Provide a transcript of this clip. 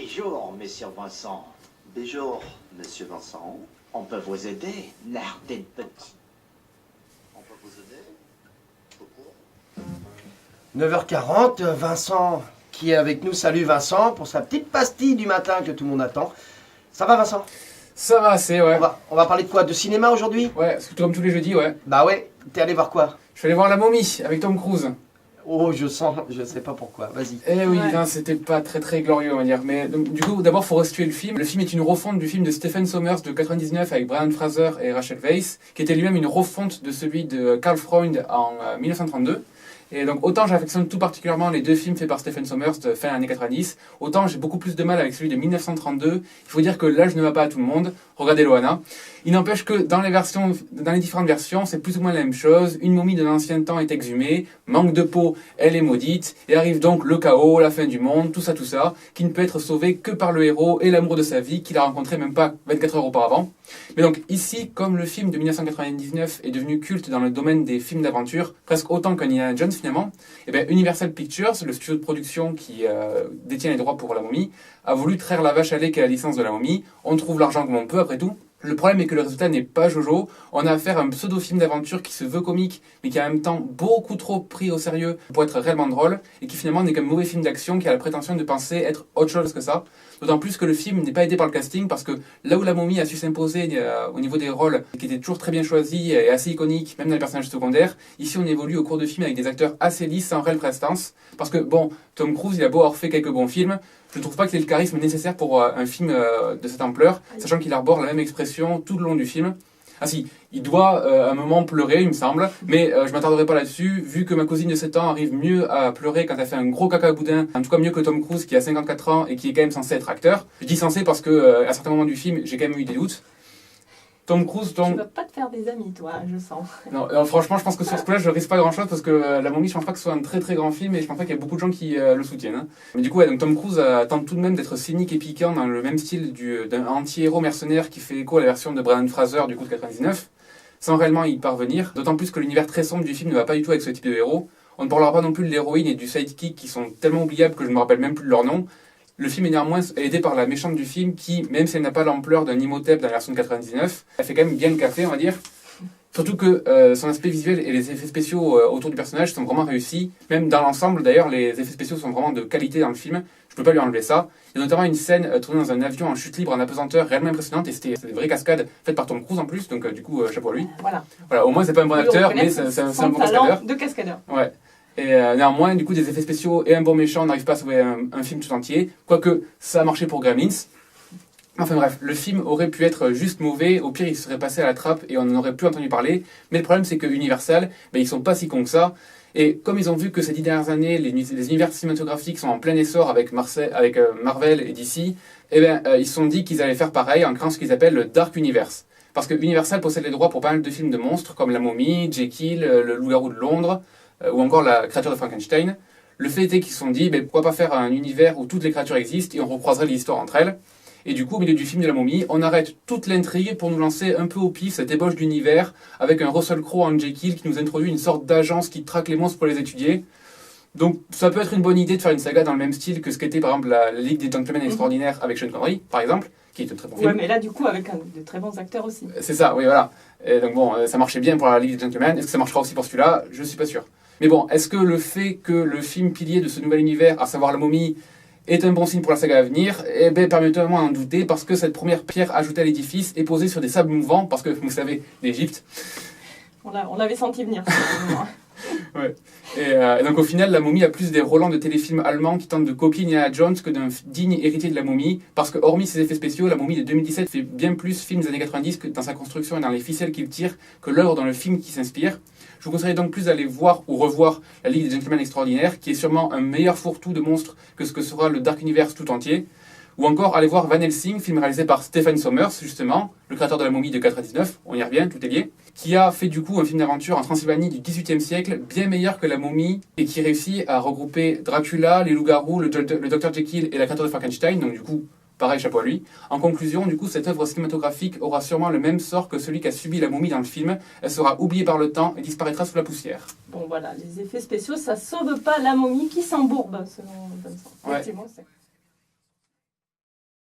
Bonjour, monsieur Vincent. Bonjour, monsieur Vincent. On peut vous aider, l'air d'être petit. On peut vous aider? Pourquoi? 9h40, Vincent qui est avec nous. Salut Vincent pour sa petite pastille du matin que tout le monde attend. Ça va Vincent? Ça va assez, ouais. On va parler de quoi? De cinéma aujourd'hui? Ouais, c'est comme tous les jeudis, ouais. Bah ouais, t'es allé voir quoi? Je suis allé voir La Momie avec Tom Cruise. Oh, je sais pas pourquoi, vas-y. Eh oui, Ouais. non, c'était pas très glorieux, on va dire. Mais donc, du coup, d'abord, faut resituer le film. Le film est une refonte du film de Stephen Sommers de 99 avec Brian Fraser et Rachel Weisz, qui était lui-même une refonte de celui de Karl Freund en 1932. Et donc, autant j'affectionne tout particulièrement les deux films faits par Stephen Sommers de fin années 90, autant j'ai beaucoup plus de mal avec celui de 1932. Il faut dire que l'âge ne va pas à tout le monde. Regardez Loana. Il n'empêche que dans les différentes versions, c'est plus ou moins la même chose. Une momie de l'ancien temps est exhumée, manque de peau, elle est maudite, et arrive donc le chaos, la fin du monde, tout ça, qui ne peut être sauvé que par le héros et l'amour de sa vie qu'il a rencontré même pas 24 heures auparavant. Mais donc ici, comme le film de 1999 est devenu culte dans le domaine des films d'aventure, presque autant qu'Indiana Jones finalement, et bien Universal Pictures, le studio de production qui détient les droits pour La Momie, a voulu traire la vache à lait qu'est la licence de La Momie. On trouve l'argent comme on peut après tout. Le problème est que le résultat n'est pas jojo. On a affaire à un pseudo-film d'aventure qui se veut comique, mais qui est en même temps beaucoup trop pris au sérieux pour être réellement drôle, et qui finalement n'est qu'un mauvais film d'action qui a la prétention de penser être autre chose que ça. D'autant plus que le film n'est pas aidé par le casting, parce que là où La Momie a su s'imposer au niveau des rôles, qui étaient toujours très bien choisis et assez iconiques, même dans les personnages secondaires, ici on évolue au cours de film avec des acteurs assez lisses, sans réelle prestance. Parce que bon, Tom Cruise, il a beau avoir fait quelques bons films, je ne trouve pas qu'il ait le charisme nécessaire pour un film de cette ampleur, sachant qu'il arbore la même expression tout le long du film. Ah si, il doit à un moment pleurer, il me semble, mais je m'attarderai pas là-dessus, vu que ma cousine de 7 ans arrive mieux à pleurer quand elle fait un gros caca à boudin, en tout cas mieux que Tom Cruise qui a 54 ans et qui est quand même censé être acteur. Je dis censé parce que à certains moments du film, j'ai quand même eu des doutes. Tom Cruise, Tu vas pas te faire des amis, toi, je sens. Non, franchement, je pense que sur ce coup-là, je risque pas grand-chose parce que La Momie, je pense pas que ce soit un très grand film et je pense pas qu'il y ait beaucoup de gens qui le soutiennent. Hein. Mais du coup, ouais, donc Tom Cruise tente tout de même d'être cynique et piquant dans le même style d'un anti-héros mercenaire qui fait écho à la version de Brian Fraser du coup de 99, sans réellement y parvenir. D'autant plus que l'univers très sombre du film ne va pas du tout avec ce type de héros. On ne parlera pas non plus de l'héroïne et du sidekick qui sont tellement oubliables que je ne me rappelle même plus de leur nom. Le film est néanmoins aidé par la méchante du film qui, même si elle n'a pas l'ampleur d'un Imhotep dans la version de 99, elle fait quand même bien le café, on va dire. Surtout que son aspect visuel et les effets spéciaux autour du personnage sont vraiment réussis. Même dans l'ensemble, d'ailleurs, les effets spéciaux sont vraiment de qualité dans le film. Je peux pas lui enlever ça. Il y a notamment une scène tournée dans un avion en chute libre en apesanteur réellement impressionnante et c'était des vraies cascades faites par Tom Cruise en plus, donc du coup, chapeau à lui. Voilà, au moins c'est pas un bon acteur, mais c'est un bon cascadeur. De cascadeur. Ouais. Et néanmoins, du coup, des effets spéciaux et un bon méchant n'arrivent pas à sauver un film tout entier. Quoique, ça a marché pour Gremlins. Enfin bref, le film aurait pu être juste mauvais. Au pire, il serait passé à la trappe et on n'en aurait plus entendu parler. Mais le problème, c'est que Universal, ils sont pas si cons que ça. Et comme ils ont vu que ces 10 dernières années, les univers cinématographiques sont en plein essor avec Marvel et DC, ils se sont dit qu'ils allaient faire pareil en créant ce qu'ils appellent le Dark Universe. Parce que Universal possède les droits pour pas mal de films de monstres comme La Momie, Jekyll, Le Loup-garou de Londres, ou encore La créature de Frankenstein. Le fait est qu'ils se sont dit, pourquoi pas faire un univers où toutes les créatures existent et on recroiserait les histoires entre elles. Et du coup, au milieu du film de La Momie, on arrête toute l'intrigue pour nous lancer un peu au pif cette ébauche d'univers avec un Russell Crowe en Jekyll qui nous introduit une sorte d'agence qui traque les monstres pour les étudier. Donc ça peut être une bonne idée de faire une saga dans le même style que ce qu'était par exemple la Ligue des Gentlemen Extraordinaires avec Sean Connery, par exemple, qui est un très bon film. Ouais, mais là, du coup, avec de très bons acteurs aussi. C'est ça, oui, voilà. Et donc bon, ça marchait bien pour la Ligue des Gentlemen. Est-ce que ça marchera aussi pour celui-là? Je suis pas sûr. Mais bon, est-ce que le fait que le film pilier de ce nouvel univers, à savoir La Momie, est un bon signe pour la saga à venir? Permettez-moi d'en douter, parce que cette première pierre ajoutée à l'édifice est posée sur des sables mouvants, parce que, vous savez, l'Égypte. On l'avait senti venir. Ouais. Et donc au final, La Momie a plus des relents de téléfilms allemands qui tentent de copier Indiana Jones que d'un digne héritier de La Momie, parce que hormis ses effets spéciaux, La Momie de 2017 fait bien plus film des années 90 que dans sa construction et dans les ficelles qu'il tire que l'œuvre dans le film qui s'inspire. Je vous conseillerais donc plus d'aller voir ou revoir La Ligue des Gentlemen Extraordinaires, qui est sûrement un meilleur fourre-tout de monstres que ce que sera le Dark Universe tout entier. Ou encore aller voir Van Helsing, film réalisé par Stephen Sommers, justement, le créateur de La Momie de 99, on y revient, tout est lié, qui a fait du coup un film d'aventure en Transylvanie du XVIIIe siècle, bien meilleur que La Momie, et qui réussit à regrouper Dracula, les loups-garous, le Dr Jekyll et la créature de Frankenstein, donc du coup, pareil, chapeau à lui. En conclusion, du coup, cette œuvre cinématographique aura sûrement le même sort que celui qu'a subi La Momie dans le film. Elle sera oubliée par le temps et disparaîtra sous la poussière. Bon voilà, les effets spéciaux, ça sauve pas La Momie qui s'embourbe, selon Vincent. Ouais. Effectivement, c'est...